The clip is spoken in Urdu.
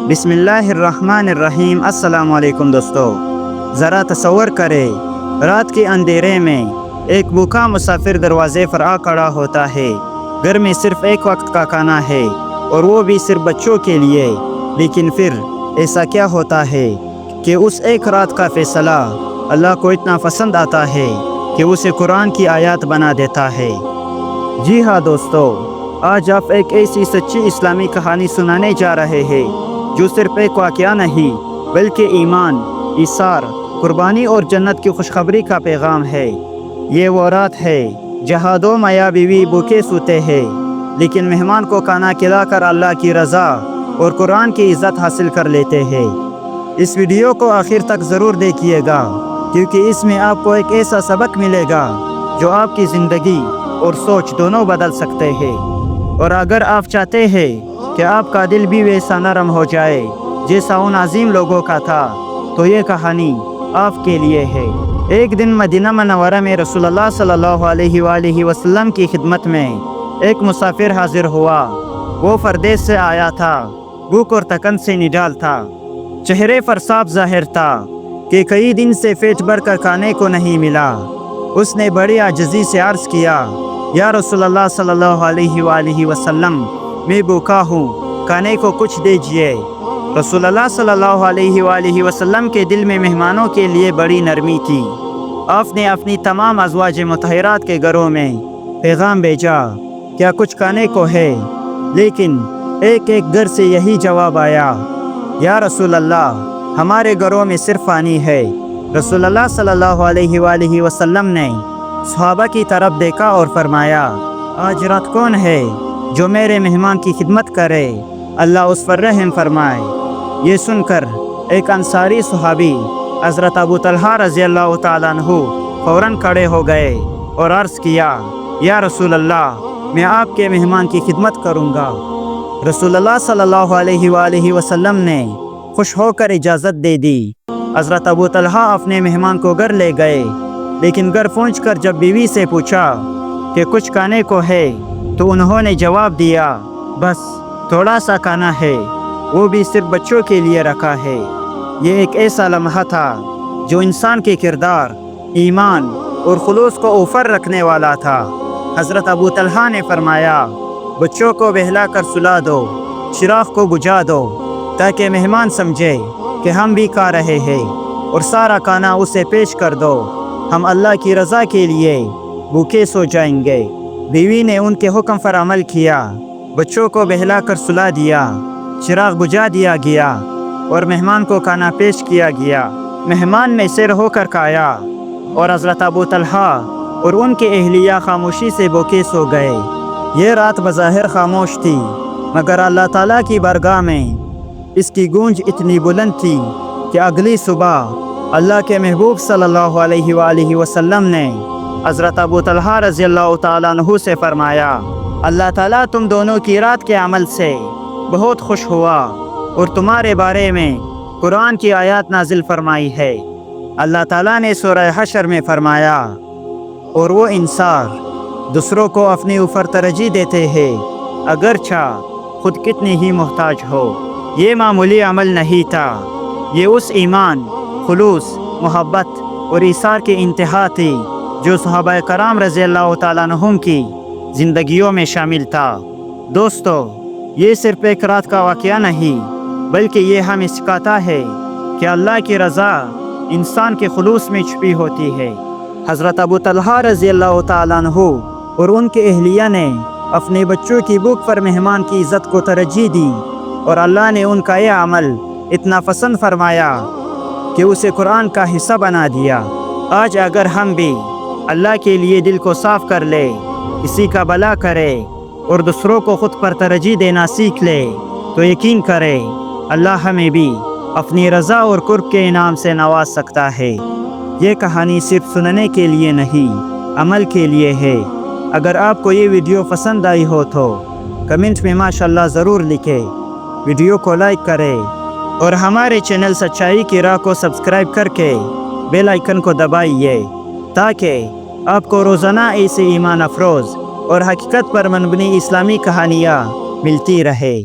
بسم اللہ الرحمن الرحیم۔ السلام علیکم دوستو، ذرا تصور کرے رات کے اندھیرے میں ایک بھوکا مسافر دروازے پر آ کھڑا ہوتا ہے۔ گھر میں صرف ایک وقت کا کھانا ہے اور وہ بھی صرف بچوں کے لیے۔ لیکن پھر ایسا کیا ہوتا ہے کہ اس ایک رات کا فیصلہ اللہ کو اتنا پسند آتا ہے کہ اسے قرآن کی آیات بنا دیتا ہے۔ جی ہاں دوستو، آج آپ ایک ایسی سچی اسلامی کہانی سنانے جا رہے ہیں جو صرف ایک واقعہ نہیں بلکہ ایمان، ایثار، قربانی اور جنت کی خوشخبری کا پیغام ہے۔ یہ وہ رات ہے جہاں دو میاں بیوی بھوکے سوتے ہیں، لیکن مہمان کو کھانا کھلا کر اللہ کی رضا اور قرآن کی عزت حاصل کر لیتے ہیں۔ اس ویڈیو کو آخر تک ضرور دیکھیے گا، کیونکہ اس میں آپ کو ایک ایسا سبق ملے گا جو آپ کی زندگی اور سوچ دونوں بدل سکتے ہیں۔ اور اگر آپ چاہتے ہیں کہ آپ کا دل بھی ویسا نرم ہو جائے جیسا ان عظیم لوگوں کا تھا، تو یہ کہانی آپ کے لیے ہے۔ ایک دن مدینہ منورہ میں رسول اللہ صلی اللہ علیہ وآلہ وسلم کی خدمت میں ایک مسافر حاضر ہوا۔ وہ پردیس سے آیا تھا، بھوک اور تکن سے نڈال تھا۔ چہرے پر صاف ظاہر تھا کہ کئی دن سے پیٹ بھر کر کھانے کو نہیں ملا۔ اس نے بڑی عاجزی سے عرض کیا، یا رسول اللہ صلی اللہ علیہ وآلہ وسلم، میں بھوکا ہوں، کھانے کو کچھ دیجیے۔ رسول اللہ صلی اللہ علیہ وآلہ وسلم کے دل میں مہمانوں کے لیے بڑی نرمی تھی۔ آپ نے اپنی تمام ازواج مطہرات کے گھروں میں پیغام بھیجا، کیا کچھ کھانے کو ہے؟ لیکن ایک گھر سے یہی جواب آیا، یا رسول اللہ، ہمارے گھروں میں صرف پانی ہے۔ رسول اللہ صلی اللہ علیہ وآلہ وسلم نے صحابہ کی طرف دیکھا اور فرمایا، آج رات کون ہے جو میرے مہمان کی خدمت کرے؟ اللہ اس پر رحم فرمائے۔ یہ سن کر ایک انصاری صحابی حضرت ابو طلحہ رضی اللہ تعالیٰ عنہ فوراً کھڑے ہو گئے اور عرض کیا، یا رسول اللہ، میں آپ کے مہمان کی خدمت کروں گا۔ رسول اللہ صلی اللہ علیہ وآلہ وسلم نے خوش ہو کر اجازت دے دی۔ حضرت ابو طلحہ اپنے مہمان کو گھر لے گئے، لیکن گھر پہنچ کر جب بیوی سے پوچھا کہ کچھ کھانے کو ہے، تو انہوں نے جواب دیا، بس تھوڑا سا کھانا ہے، وہ بھی صرف بچوں کے لیے رکھا ہے۔ یہ ایک ایسا لمحہ تھا جو انسان کے کردار، ایمان اور خلوص کو اوپر رکھنے والا تھا۔ حضرت ابو طلحہ نے فرمایا، بچوں کو بہلا کر سلا دو، چراغ کو بجھا دو، تاکہ مہمان سمجھے کہ ہم بھی کھا رہے ہیں، اور سارا کھانا اسے پیش کر دو، ہم اللہ کی رضا کے لیے بھوکے سو جائیں گے۔ بیوی نے ان کے حکم پر عمل کیا، بچوں کو بہلا کر سلا دیا، چراغ بجھا دیا گیا اور مہمان کو کھانا پیش کیا گیا۔ مہمان نے سیر ہو کر کھایا اور حضرت ابو طلحہ اور ان کے اہلیہ خاموشی سے بھوکے سو گئے۔ یہ رات بظاہر خاموش تھی، مگر اللہ تعالیٰ کی بارگاہ میں اس کی گونج اتنی بلند تھی کہ اگلی صبح اللہ کے محبوب صلی اللہ علیہ وآلہ وسلم نے حضرت ابو طلحہ رضی اللہ تعالیٰ عنہ سے فرمایا، اللہ تعالیٰ تم دونوں کی رات کے عمل سے بہت خوش ہوا اور تمہارے بارے میں قرآن کی آیات نازل فرمائی ہے۔ اللہ تعالیٰ نے سورہ حشر میں فرمایا، اور وہ انصار دوسروں کو اپنے اوپر ترجیح دیتے ہیں، اگرچہ خود کتنی ہی محتاج ہو۔ یہ معمولی عمل نہیں تھا، یہ اس ایمان، خلوص، محبت اور ایثار کی انتہا تھی جو صحابہ کرام رضی اللہ تعالیٰ عنہم کی زندگیوں میں شامل تھا۔ دوستو، یہ صرف ایک رات کا واقعہ نہیں، بلکہ یہ ہمیں سکھاتا ہے کہ اللہ کی رضا انسان کے خلوص میں چھپی ہوتی ہے۔ حضرت ابو طلحہ رضی اللہ تعالیٰ عنہ اور ان کے اہلیہ نے اپنے بچوں کی بھوک پر مہمان کی عزت کو ترجیح دی، اور اللہ نے ان کا یہ عمل اتنا پسند فرمایا کہ اسے قرآن کا حصہ بنا دیا۔ آج اگر ہم بھی اللہ کے لیے دل کو صاف کر لے، کسی کا بھلا کرے اور دوسروں کو خود پر ترجیح دینا سیکھ لے، تو یقین کرے اللہ ہمیں بھی اپنی رضا اور قرب کے انعام سے نواز سکتا ہے۔ یہ کہانی صرف سننے کے لیے نہیں، عمل کے لیے ہے۔ اگر آپ کو یہ ویڈیو پسند آئی ہو تو کمنٹ میں ماشاءاللہ ضرور لکھیں، ویڈیو کو لائک کریں اور ہمارے چینل سچائی کی راہ کو سبسکرائب کر کے بیل آئیکن کو دبائیے، تاکہ آپ کو روزانہ ایسے ایمان افروز اور حقیقت پر مبنی اسلامی کہانیاں ملتی رہے۔